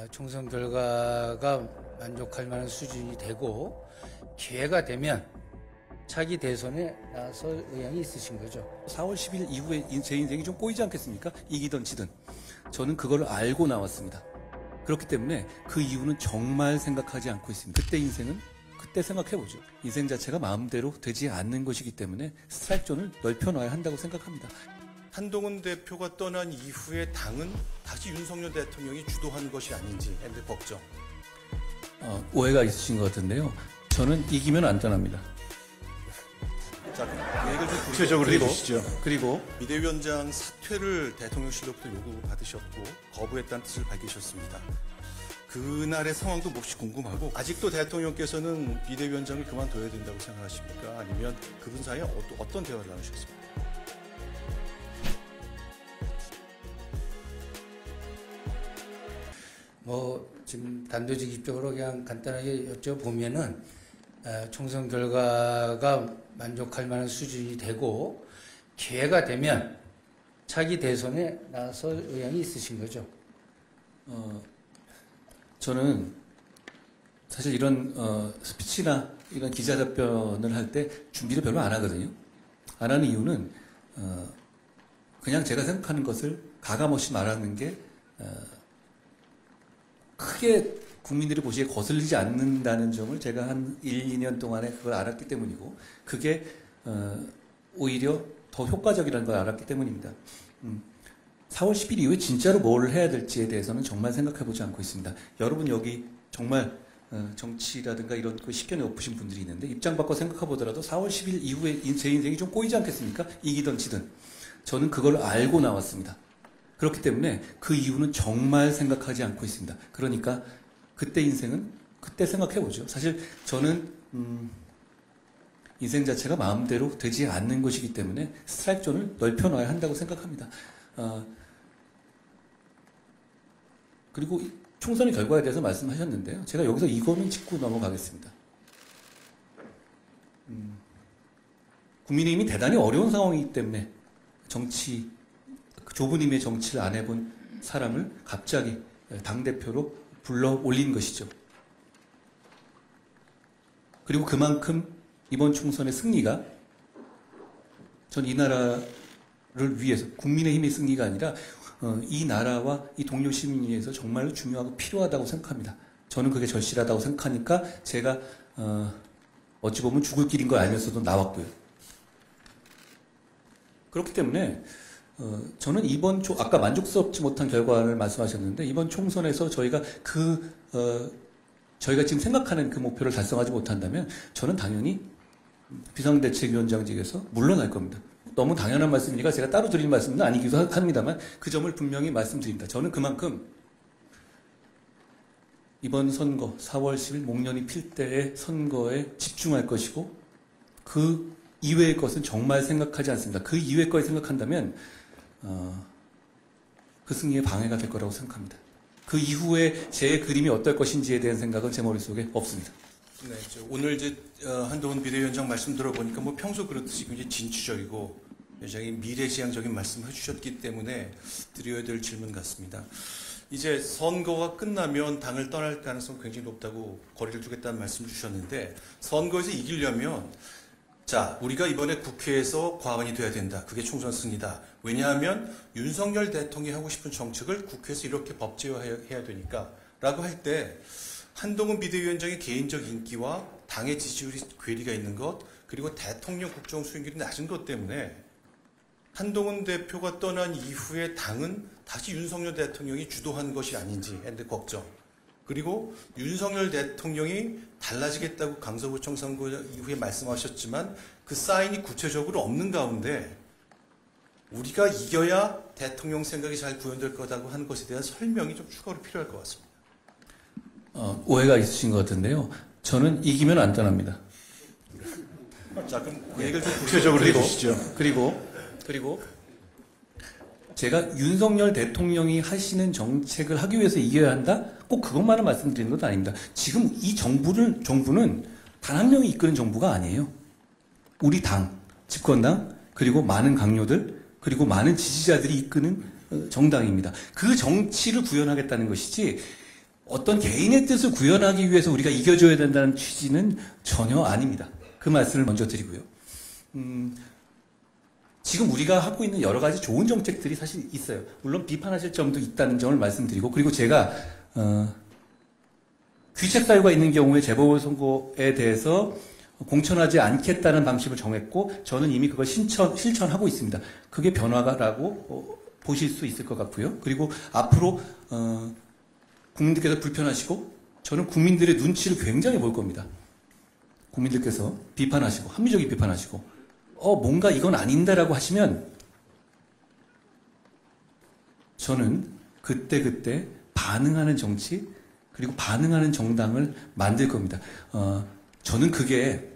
총선 결과가 만족할 만한 수준이 되고 기회가 되면 차기 대선에 나설 의향이 있으신 거죠. 4월 10일 이후에 제 인생이 좀 꼬이지 않겠습니까? 이기든 지든. 저는 그걸 알고 나왔습니다. 그렇기 때문에 그 이유는 정말 생각하지 않고 있습니다. 그때 인생은 그때 생각해보죠. 인생 자체가 마음대로 되지 않는 것이기 때문에 스트라이크 존을 넓혀놔야 한다고 생각합니다. 한동훈 대표가 떠난 이후에 당은 다시 윤석열 대통령이 주도한 것이 아닌지 걱정. 오해가 있으신 것 같은데요. 저는 이기면 안 떠납니다. 자, 그 얘기를 좀 구체적으로 해주시죠. 그리고 비대위원장 사퇴를 대통령실로부터 요구받으셨고 거부했다는 뜻을 밝히셨습니다. 그날의 상황도 몹시 궁금하고 아직도 대통령께서는 비대위원장을 그만둬야 된다고 생각하십니까? 아니면 그분 사이에 어떤 대화를 나누셨습니까? 지금 단도직입적으로 그냥 간단하게 여쭤보면은 총선 결과가 만족할 만한 수준이 되고 기회가 되면 차기 대선에 나설 의향이 있으신 거죠. 저는 사실 이런 스피치나 이런 기자 답변을 할 때 준비를 별로 안 하거든요. 안 하는 이유는 그냥 제가 생각하는 것을 가감없이 말하는 게 크게 국민들이 보시기에 거슬리지 않는다는 점을 제가 한 1, 2년 동안에 그걸 알았기 때문이고 그게 오히려 더 효과적이라는 걸 알았기 때문입니다. 4월 10일 이후에 진짜로 뭘 해야 될지에 대해서는 정말 생각해보지 않고 있습니다. 여러분 여기 정말 정치라든가 이런 거 식견이 없으신 분들이 있는데 입장 바꿔 생각해보더라도 4월 10일 이후에 제 인생이 좀 꼬이지 않겠습니까? 이기든 지든. 저는 그걸 알고 나왔습니다. 그렇기 때문에 그 이유는 정말 생각하지 않고 있습니다. 그러니까 그때 인생은 그때 생각해보죠. 사실 저는 인생 자체가 마음대로 되지 않는 것이기 때문에 스트라이크 존을 넓혀놔야 한다고 생각합니다. 그리고 총선의 결과에 대해서 말씀하셨는데요. 제가 여기서 이거는 짚고 넘어가겠습니다. 국민의힘이 대단히 어려운 상황이기 때문에 좁은 힘의 정치를 안 해본 사람을 갑자기 당대표로 불러 올린 것이죠. 그리고 그만큼 이번 총선의 승리가 전 이 나라를 위해서 국민의힘의 승리가 아니라 이 나라와 이 동료 시민을 위해서 정말로 중요하고 필요하다고 생각합니다. 저는 그게 절실하다고 생각하니까 제가 어찌 보면 죽을 길인 걸 알면서도 나왔고요. 그렇기 때문에 저는 아까 만족스럽지 못한 결과를 말씀하셨는데 이번 총선에서 저희가 저희가 지금 생각하는 그 목표를 달성하지 못한다면 저는 당연히 비상대책위원장직에서 물러날 겁니다. 너무 당연한 말씀이니까 제가 따로 드릴 말씀은 아니기도 합니다만 그 점을 분명히 말씀드립니다. 저는 그만큼 이번 선거 4월 10일 목련이 필 때의 선거에 집중할 것이고 그 이외의 것은 정말 생각하지 않습니다. 그 이외의 것을 생각한다면 그 승리에 방해가 될 거라고 생각합니다. 그 이후에 제 그림이 어떨 것인지에 대한 생각은 제 머릿속에 없습니다. 네, 오늘 한동훈 비대위원장 말씀 들어보니까 평소 그렇듯이 굉장히 진취적이고 굉장히 미래지향적인 말씀을 해주셨기 때문에 드려야 될 질문 같습니다. 이제 선거가 끝나면 당을 떠날 가능성이 굉장히 높다고 거리를 두겠다는 말씀 주셨는데 선거에서 이기려면 자, 우리가 이번에 국회에서 과반이 돼야 된다. 그게 총선 승리다. 왜냐하면 윤석열 대통령이 하고 싶은 정책을 국회에서 이렇게 법제화해야 되니까 라고 할 때 한동훈 비대위원장의 개인적 인기와 당의 지지율이 괴리가 있는 것 그리고 대통령 국정 수행률이 낮은 것 때문에 한동훈 대표가 떠난 이후에 당은 다시 윤석열 대통령이 주도한 것이 아닌지 걱정. 그리고 윤석열 대통령이 달라지겠다고 강서구청 선거 이후에 말씀하셨지만 그 사인이 구체적으로 없는 가운데 우리가 이겨야 대통령 생각이 잘 구현될 거라고 하는 것에 대한 설명이 좀 추가로 필요할 것 같습니다. 오해가 있으신 것 같은데요. 저는 이기면 안 떠납니다. 자, 그럼 그 얘기를 좀 구체적으로 해주시죠. 그리고 제가 윤석열 대통령이 하시는 정책을 하기 위해서 이겨야 한다? 꼭 그것만을 말씀드리는 것도 아닙니다. 지금 이 정부는 단 한 명이 이끄는 정부가 아니에요. 우리 당, 집권당, 그리고 많은 강요들, 그리고 많은 지지자들이 이끄는 정당입니다. 그 정치를 구현하겠다는 것이지 어떤 개인의 뜻을 구현하기 위해서 우리가 이겨줘야 된다는 취지는 전혀 아닙니다. 그 말씀을 먼저 드리고요. 지금 우리가 하고 있는 여러 가지 좋은 정책들이 사실 있어요. 물론 비판하실 점도 있다는 점을 말씀드리고, 그리고 제가 귀책 사유가 있는 경우에 재보궐선거에 대해서 공천하지 않겠다는 방식을 정했고, 저는 이미 그걸 실천하고 있습니다. 그게 변화라고 보실 수 있을 것 같고요. 그리고 앞으로 국민들께서 불편하시고, 저는 국민들의 눈치를 굉장히 볼 겁니다. 국민들께서 비판하시고, 합리적인 비판하시고, 뭔가 이건 아닌데라고 하시면, 저는 그때 반응하는 정치, 그리고 반응하는 정당을 만들 겁니다. 저는 그게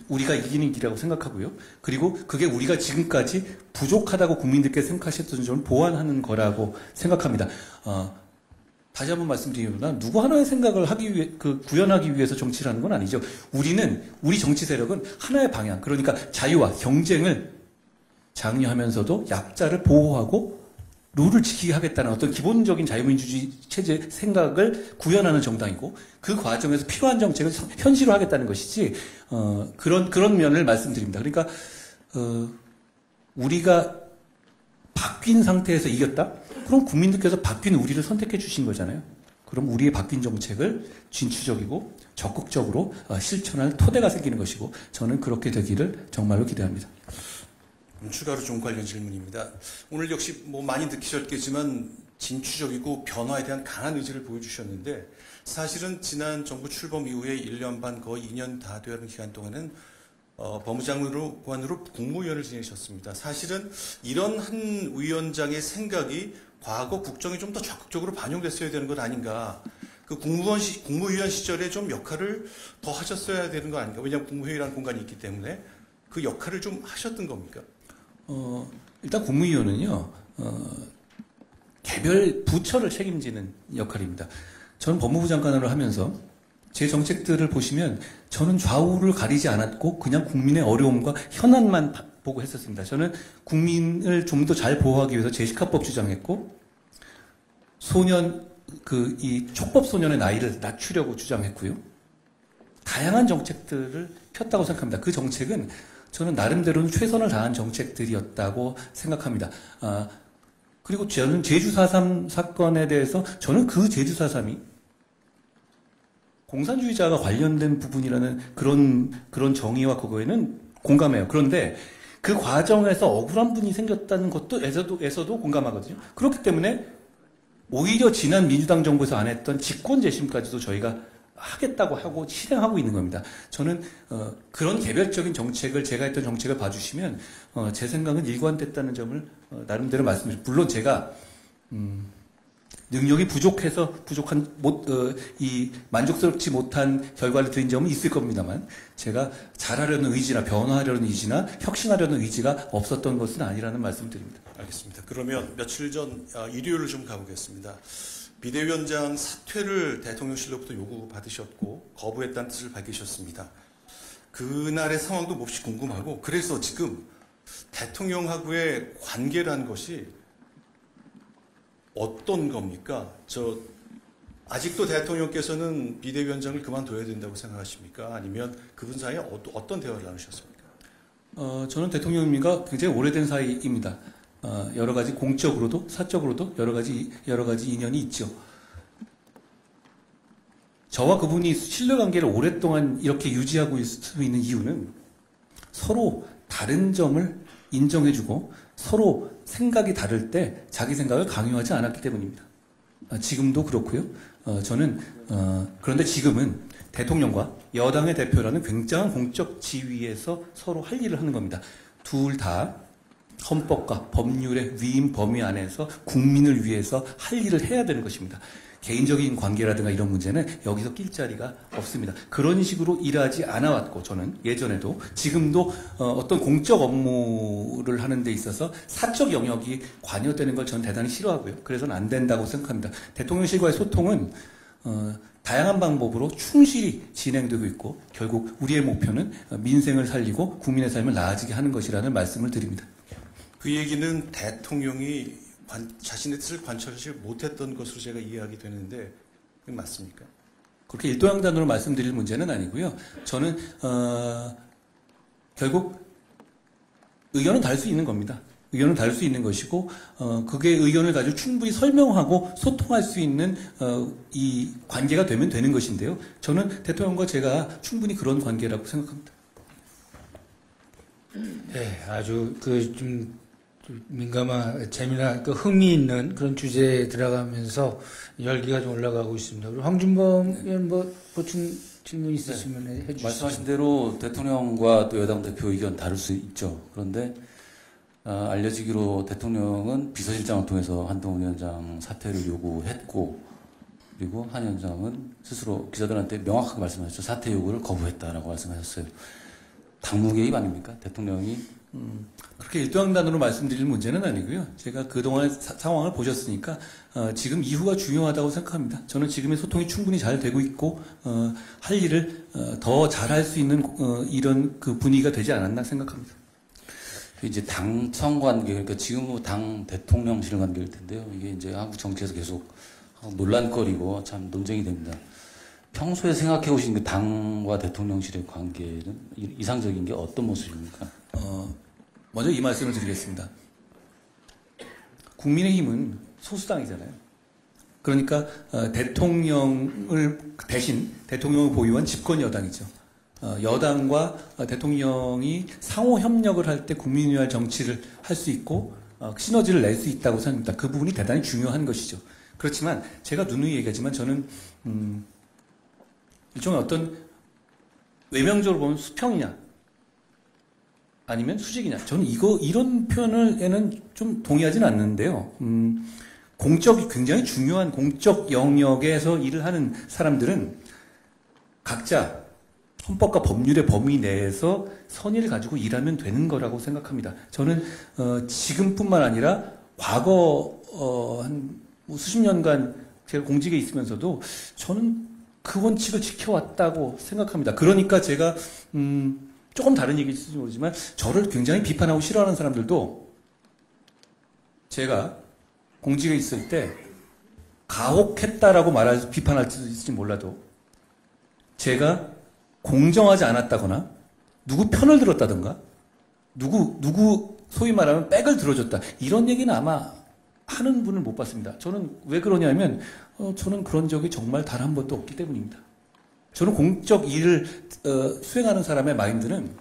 우리가 이기는 길이라고 생각하고요. 그리고 그게 우리가 지금까지 부족하다고 국민들께서 생각하셨던 점을 보완하는 거라고 생각합니다. 다시 한번 말씀드리면 누구 하나의 생각을 하기 위해 구현하기 위해서 정치를 하는 건 아니죠. 우리 정치 세력은 하나의 방향, 그러니까 자유와 경쟁을 장려하면서도 약자를 보호하고 룰을 지키게 하겠다는 어떤 기본적인 자유민주주의 체제 생각을 구현하는 정당이고, 그 과정에서 필요한 정책을 현실화하겠다는 것이지, 그런 면을 말씀드립니다. 그러니까 우리가 바뀐 상태에서 이겼다? 그럼 국민들께서 바뀐 우리를 선택해 주신 거잖아요. 그럼 우리의 바뀐 정책을 진취적이고 적극적으로 실천할 토대가 생기는 것이고, 저는 그렇게 되기를 정말로 기대합니다. 추가로 좀 관련 질문입니다. 오늘 역시 많이 느끼셨겠지만 진취적이고 변화에 대한 강한 의지를 보여주셨는데, 사실은 지난 정부 출범 이후에 1년 반 거의 2년 다 되는 기간 동안은 법무장관으로 국무위원을 지내셨습니다. 사실은 이런 한 위원장의 생각이 과거 국정에 좀 더 적극적으로 반영됐어야 되는 것 아닌가. 그 국무위원 시절에 좀 역할을 더 하셨어야 되는 거 아닌가. 왜냐하면 국무회의라는 공간이 있기 때문에 그 역할을 좀 하셨던 겁니까? 일단 국무위원은요, 개별 부처를 책임지는 역할입니다. 저는 법무부 장관으로 하면서 제 정책들을 보시면 저는 좌우를 가리지 않았고 그냥 국민의 어려움과 현안만 보고 했었습니다. 저는 국민을 좀 더 잘 보호하기 위해서 제시카법 주장했고, 이 촉법 소년의 나이를 낮추려고 주장했고요. 다양한 정책들을 폈다고 생각합니다. 그 정책은 저는 나름대로는 최선을 다한 정책들이었다고 생각합니다. 그리고 저는 제주 4.3 사건에 대해서 저는 그 제주 4.3이 공산주의자가 관련된 부분이라는 그런 정의와 그거에는 공감해요. 그런데 그 과정에서 억울한 분이 생겼다는 것도에서도 공감하거든요. 그렇기 때문에 오히려 지난 민주당 정부에서 안 했던 직권 재심까지도 저희가 하겠다고 하고 실행하고 있는 겁니다. 저는 그런 개별적인 정책을, 제가 했던 정책을 봐주시면 제 생각은 일관됐다는 점을 나름대로 말씀드립니다. 물론 제가 능력이 만족스럽지 못한 결과를 드린 점은 있을 겁니다만, 제가 잘하려는 의지나 변화하려는 의지나 혁신하려는 의지가 없었던 것은 아니라는 말씀을 드립니다. 알겠습니다. 그러면 며칠 전 일요일을 좀 가보겠습니다. 비대위원장 사퇴를 대통령실로부터 요구받으셨고 거부했다는 뜻을 밝히셨습니다. 그날의 상황도 몹시 궁금하고, 그래서 지금 대통령하고의 관계라는 것이 어떤 겁니까? 아직도 대통령께서는 비대위원장을 그만둬야 된다고 생각하십니까? 아니면 그분 사이에 어떤 대화를 나누셨습니까? 저는 대통령님과 굉장히 오래된 사이입니다. 여러 가지 공적으로도 사적으로도 여러 가지 인연이 있죠. 저와 그분이 신뢰관계를 오랫동안 이렇게 유지하고 있을 수 있는 이유는 서로 다른 점을 인정해주고 서로 생각이 다를 때 자기 생각을 강요하지 않았기 때문입니다. 지금도 그렇고요. 그런데 지금은 대통령과 여당의 대표라는 굉장한 공적 지위에서 서로 할 일을 하는 겁니다. 둘 다 헌법과 법률의 위임 범위 안에서 국민을 위해서 할 일을 해야 되는 것입니다. 개인적인 관계라든가 이런 문제는 여기서 낄 자리가 없습니다. 그런 식으로 일하지 않아왔고, 저는 예전에도 지금도 어떤 공적 업무를 하는 데 있어서 사적 영역이 관여되는 걸 저는 대단히 싫어하고요. 그래서는 안 된다고 생각합니다. 대통령실과의 소통은 다양한 방법으로 충실히 진행되고 있고, 결국 우리의 목표는 민생을 살리고 국민의 삶을 나아지게 하는 것이라는 말씀을 드립니다. 그 얘기는 대통령이 자신의 뜻을 관철하지 못했던 것으로 제가 이해하게 되는데, 맞습니까? 그렇게 일도양단으로 말씀드릴 문제는 아니고요. 저는 결국 의견은 다를 수 있는 겁니다. 의견은 다를 수 있는 것이고 그게 의견을 가지고 충분히 설명하고 소통할 수 있는 이 관계가 되면 되는 것인데요. 저는 대통령과 제가 충분히 그런 관계라고 생각합니다. 네, 아주 좀 민감한 재미난 흥미 있는 그런 주제에 들어가면서 열기가 좀 올라가고 있습니다. 그리고 황준범 의원 뭐 보충 질문 있으시면 해주시죠. 말씀하신 대로 대통령과 또 여당 대표 의견 다를 수 있죠. 그런데 알려지기로 대통령은 비서실장을 통해서 한동훈 위원장 사퇴를 요구했고, 그리고 한 위원장은 스스로 기자들한테 명확하게 말씀하셨죠. 사퇴 요구를 거부했다라고 말씀하셨어요. 당무 개입 아닙니까? 대통령이 그렇게 일도양단으로 말씀드릴 문제는 아니고요. 제가 그동안의 상황을 보셨으니까 지금 이후가 중요하다고 생각합니다. 저는 지금의 소통이 충분히 잘 되고 있고 할 일을 더 잘할 수 있는 이런 그 분위기가 되지 않았나 생각합니다. 이제 당청 관계, 그러니까 지금은 당 대통령실 관계일 텐데요. 이게 이제 한국 정치에서 계속 논란거리고 참 논쟁이 됩니다. 평소에 생각해 오신 그 당과 대통령실의 관계는 이상적인 게 어떤 모습입니까? 먼저 이 말씀을 드리겠습니다. 국민의힘은 소수당이잖아요. 그러니까 대통령을 대신 대통령을 보유한 집권 여당이죠. 여당과 대통령이 상호 협력을 할 때 국민위할 정치를 할 수 있고 시너지를 낼 수 있다고 생각합니다. 그 부분이 대단히 중요한 것이죠. 그렇지만 제가 누누이 얘기하지만 저는 일종의 어떤 외명적으로 보면 수평이냐 아니면 수직이냐, 저는 이런 표현에는 좀 동의하지는 않는데요. 굉장히 중요한 공적 영역에서 일을 하는 사람들은 각자 헌법과 법률의 범위 내에서 선의를 가지고 일하면 되는 거라고 생각합니다. 저는 지금뿐만 아니라 과거 수십 년간 제가 공직에 있으면서도 저는 그 원칙을 지켜왔다고 생각합니다. 그러니까 제가 조금 다른 얘기일지 모르지만 저를 굉장히 비판하고 싫어하는 사람들도 제가 공직에 있을 때 가혹했다라고 비판할 수 있을지 몰라도 제가 공정하지 않았다거나 누구 편을 들었다든가 누구 소위 말하면 백을 들어줬다, 이런 얘기는 아마 하는 분을 못 봤습니다. 저는 왜 그러냐면 저는 그런 적이 정말 단 한 번도 없기 때문입니다. 저는 공적 일을 수행하는 사람의 마인드는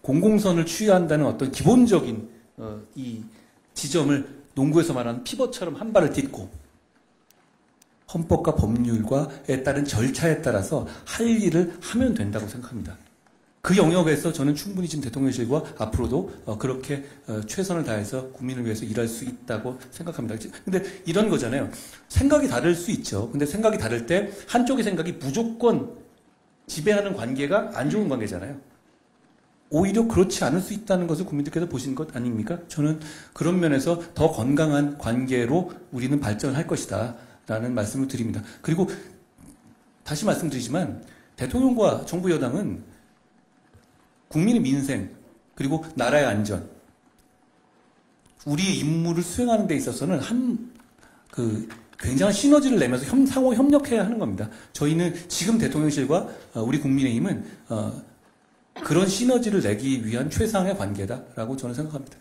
공공선을 취한다는 어떤 기본적인 이 지점을 농구에서 말하는 피벗처럼 한 발을 딛고 헌법과 법률과에 따른 절차에 따라서 할 일을 하면 된다고 생각합니다. 그 영역에서 저는 충분히 지금 대통령실과 앞으로도 그렇게 최선을 다해서 국민을 위해서 일할 수 있다고 생각합니다. 근데 이런 거잖아요. 생각이 다를 수 있죠. 근데 생각이 다를 때 한쪽의 생각이 무조건 지배하는 관계가 안 좋은 관계잖아요. 오히려 그렇지 않을 수 있다는 것을 국민들께서 보신 것 아닙니까? 저는 그런 면에서 더 건강한 관계로 우리는 발전할 것이다 라는 말씀을 드립니다. 그리고 다시 말씀드리지만 대통령과 정부 여당은 국민의 민생 그리고 나라의 안전, 우리의 임무를 수행하는 데 있어서는 굉장한 시너지를 내면서 상호 협력해야 하는 겁니다. 저희는 지금 대통령실과 우리 국민의힘은 그런 시너지를 내기 위한 최상의 관계다라고 저는 생각합니다.